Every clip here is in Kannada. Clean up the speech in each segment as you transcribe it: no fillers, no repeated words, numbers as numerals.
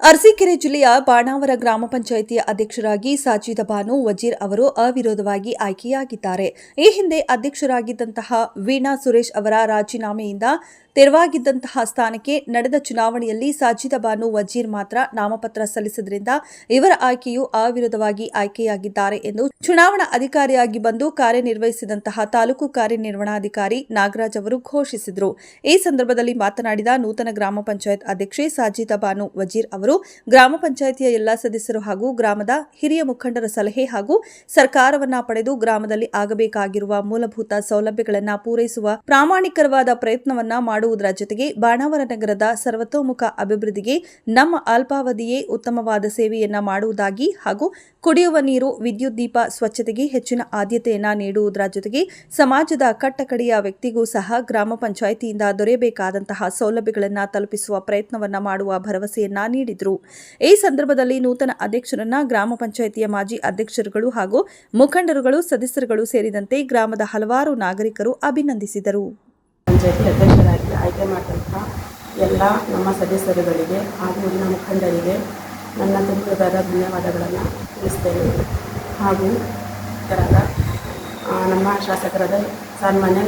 ಅರಸೀಕೆರೆ ಜಿಲ್ಲೆಯ ಬಾಣಾವರ ಗ್ರಾಮ ಪಂಚಾಯಿತಿಯ ಅಧ್ಯಕ್ಷರಾಗಿ ಸಾಜಿದ ಬಾನು ವಜೀರ್ ಅವರು ಅವಿರೋಧವಾಗಿ ಆಯ್ಕೆಯಾಗಿದ್ದಾರೆ. ಈ ಹಿಂದೆ ಅಧ್ಯಕ್ಷರಾಗಿದ್ದಂತಹ ವೀಣಾ ಸುರೇಶ್ ಅವರ ರಾಜೀನಾಮೆಯಿಂದ ತೆರವಾಗಿದ್ದಂತಹ ಸ್ಥಾನಕ್ಕೆ ನಡೆದ ಚುನಾವಣೆಯಲ್ಲಿ ಸಾಜಿದ ಬಾನು ವಜೀರ್ ಮಾತ್ರ ನಾಮಪತ್ರ ಸಲ್ಲಿಸಿದ್ರಿಂದ ಇವರ ಆಯ್ಕೆಯು ಅವಿರೋಧವಾಗಿ ಆಯ್ಕೆಯಾಗಿದ್ದಾರೆ ಎಂದು ಚುನಾವಣಾ ಅಧಿಕಾರಿಯಾಗಿ ಬಂದು ಕಾರ್ಯನಿರ್ವಹಿಸಿದಂತಹ ತಾಲೂಕು ಕಾರ್ಯನಿರ್ವಹಣಾಧಿಕಾರಿ ನಾಗರಾಜ್ ಅವರು ಘೋಷಿಸಿದರು. ಈ ಸಂದರ್ಭದಲ್ಲಿ ಮಾತನಾಡಿದ ನೂತನ ಗ್ರಾಮ ಪಂಚಾಯತ್ ಅಧ್ಯಕ್ಷೆ ಸಾಜಿದ ಬಾನು ವಜೀರ್ ಅವರು ಗ್ರಾಮ ಪಂಚಾಯಿತಿಯ ಎಲ್ಲಾ ಸದಸ್ಯರು ಹಾಗೂ ಗ್ರಾಮದ ಹಿರಿಯ ಮುಖಂಡರ ಸಲಹೆ ಹಾಗೂ ಸರ್ಕಾರವನ್ನ ಪಡೆದು ಗ್ರಾಮದಲ್ಲಿ ಆಗಬೇಕಾಗಿರುವ ಮೂಲಭೂತ ಸೌಲಭ್ಯಗಳನ್ನು ಪೂರೈಸುವ ಪ್ರಾಮಾಣಿಕರವಾದ ಪ್ರಯತ್ನವನ್ನ ಮಾಡುವುದರ ಜೊತೆಗೆ ಬಾಣಾವರ ನಗರದ ಸರ್ವತೋಮುಖ ಅಭಿವೃದ್ಧಿಗೆ ನಮ್ಮ ಅಲ್ಪಾವಧಿಯೇ ಉತ್ತಮವಾದ ಸೇವೆಯನ್ನ ಮಾಡುವುದಾಗಿ ಹಾಗೂ ಕುಡಿಯುವ ನೀರು, ವಿದ್ಯುತ್ ದೀಪ, ಸ್ವಚ್ಛತೆಗೆ ಹೆಚ್ಚಿನ ಆದ್ಯತೆಯನ್ನ ನೀಡುವುದರ ಜೊತೆಗೆ ಸಮಾಜದ ಕಟ್ಟಕಡೆಯ ವ್ಯಕ್ತಿಗೂ ಸಹ ಗ್ರಾಮ ಪಂಚಾಯಿತಿಯಿಂದ ದೊರೆಯಬೇಕಾದಂತಹ ಸೌಲಭ್ಯಗಳನ್ನು ತಲುಪಿಸುವ ಪ್ರಯತ್ನವನ್ನ ಮಾಡುವ ಭರವಸೆಯನ್ನ ನೀಡಿದರು. ಈ ಸಂದರ್ಭದಲ್ಲಿ ನೂತನ ಅಧ್ಯಕ್ಷರನ್ನ ಗ್ರಾಮ ಪಂಚಾಯಿತಿಯ ಮಾಜಿ ಅಧ್ಯಕ್ಷರುಗಳು ಹಾಗೂ ಮುಖಂಡರುಗಳು, ಸದಸ್ಯರುಗಳು ಸೇರಿದಂತೆ ಗ್ರಾಮದ ಹಲವಾರು ನಾಗರಿಕರು ಅಭಿನಂದಿಸಿದರು. ಪಂಚಾಯಿತಿ ಅಧ್ಯಕ್ಷರಾಗಿ ಆಯ್ಕೆ ಮಾಡಿದಂತಹ ಎಲ್ಲ ನಮ್ಮ ಸದಸ್ಯರುಗಳಿಗೆ ಹಾಗೂ ಊರಿನ ಮುಖಂಡರಿಗೆ ನನ್ನ ತುಂಬದ ಧನ್ಯವಾದಗಳನ್ನು ತಿಳಿಸ್ತೇನೆ. ಹಾಗೂ ನಮ್ಮ ಶಾಸಕರಾದ ಸನ್ಮಾನ್ಯ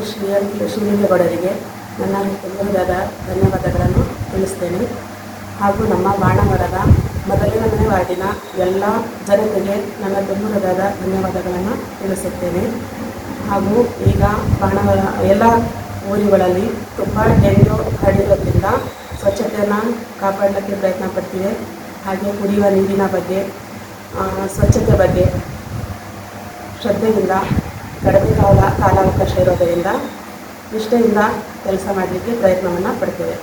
ಶ್ರೀಲಿಂಗೇಗೌಡರಿಗೆ ನನ್ನ ತುಂಬದ ಧನ್ಯವಾದಗಳನ್ನು ತಿಳಿಸ್ತೇನೆ. ಹಾಗೂ ನಮ್ಮ ಬಾಣಾವರದ ಮೊದಲನೇ ವಾರ್ಡಿನ ಎಲ್ಲ ಜನತೆಗೆ ನನ್ನ ತುಂಬದ ಧನ್ಯವಾದಗಳನ್ನು ತಿಳಿಸುತ್ತೇನೆ. ಹಾಗೂ ಈಗ ಬಾಣಾವರ ಎಲ್ಲ ಊರುಗಳಲ್ಲಿ ತುಂಬ ಡೆಂಗ್ಯೂ ಹರಡಿರೋದ್ರಿಂದ ಸ್ವಚ್ಛತೆಯನ್ನು ಕಾಪಾಡಲಿಕ್ಕೆ ಪ್ರಯತ್ನ ಪಡ್ತೀವಿ. ಹಾಗೆ ಕುಡಿಯುವ ನೀರಿನ ಬಗ್ಗೆ, ಸ್ವಚ್ಛತೆ ಬಗ್ಗೆ ಶ್ರದ್ಧೆಯಿಂದ ಕಡಿಮೆ ಕಾಲಾವಕಾಶ ಇರೋದರಿಂದ ನಿಷ್ಠೆಯಿಂದ ಕೆಲಸ ಮಾಡಲಿಕ್ಕೆ ಪ್ರಯತ್ನವನ್ನು ಪಡ್ತೇವೆ.